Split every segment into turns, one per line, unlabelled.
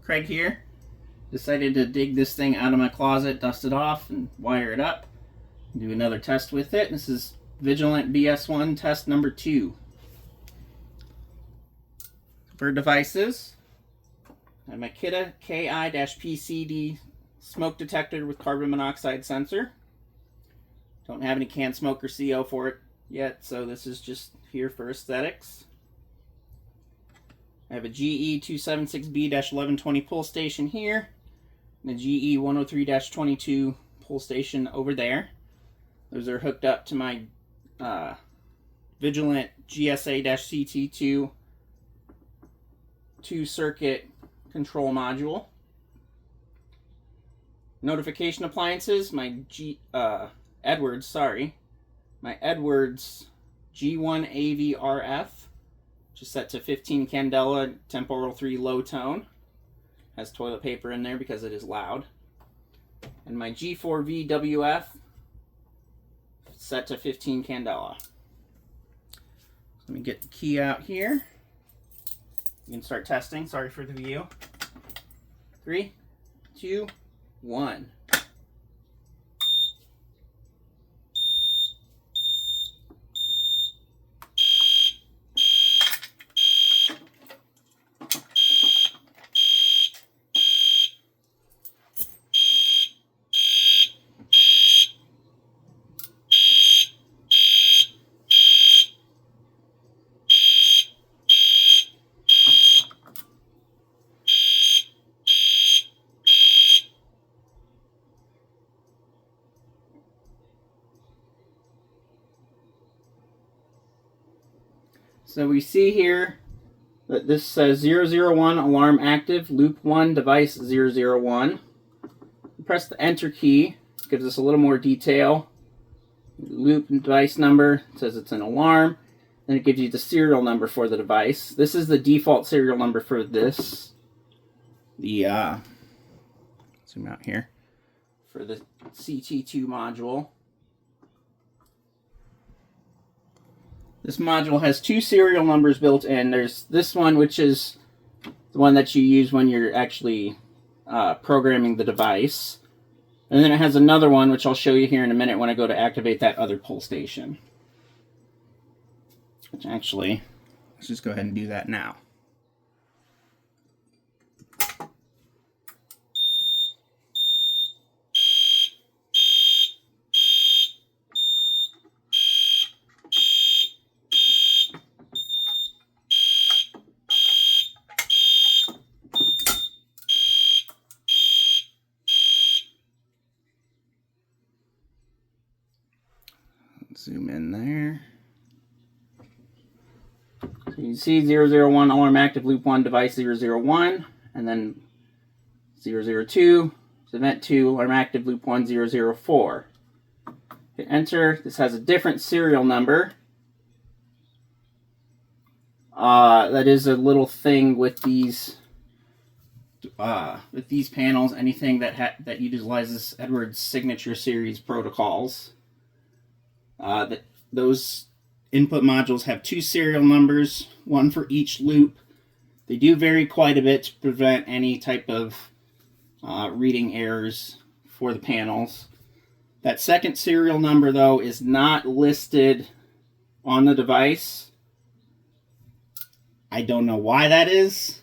Craig here. Decided to dig this thing out of my closet, dust it off, and wire it up. Do another test with it. This is Vigilant VS-1 test number 2. For devices, I have my Kidde KI-PCD smoke detector with carbon monoxide sensor. Don't have any canned smoke or CO for it yet, so this is just here for aesthetics. I have a GE 276B-1120 pull station here, and a GE 103-22 pull station over there. Those are hooked up to my Vigilant GSA-CT2 2-circuit control module. Notification appliances, my Edwards G1 AV-RF, which is set to 15 candela, temporal 3 low tone. Has toilet paper in there because it is loud. And my G4 VWF, set to 15 candela. Let me get the key out here. You can start testing. Sorry for the view. 3, 2, 1. So we see here that this says 001 alarm active, loop 1 device 001. Press the enter key, gives us a little more detail. Loop and device number, says it's an alarm. Then it gives you the serial number for the device. This is the default serial number for this. Zoom out here. For the CT2 module. This module has 2 serial numbers built in. There's this one, which is the one that you use when you're actually programming the device. And then it has another one, which I'll show you here in a minute when I go to activate that other pull station. Which actually, let's just go ahead and do that now. Zoom in there. So you can see 001 alarm active, loop 1 device 001, and then 002 is event 2 alarm active, loop 1 004. Hit enter. This has a different serial number. That is a little thing with these panels. Anything that utilizes Edwards signature series protocols. Those input modules have 2 serial numbers, one for each loop. They do vary quite a bit to prevent any type of reading errors for the panels. That second serial number, though, is not listed on the device. I don't know why that is,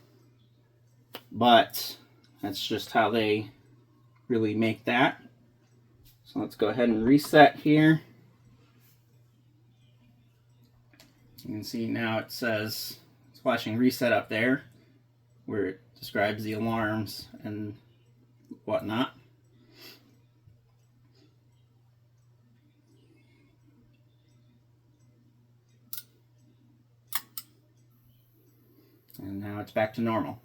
but that's just how they really make that. So let's go ahead and reset here. You can see now it says it's flashing reset up there where it describes the alarms and whatnot. And now it's back to normal.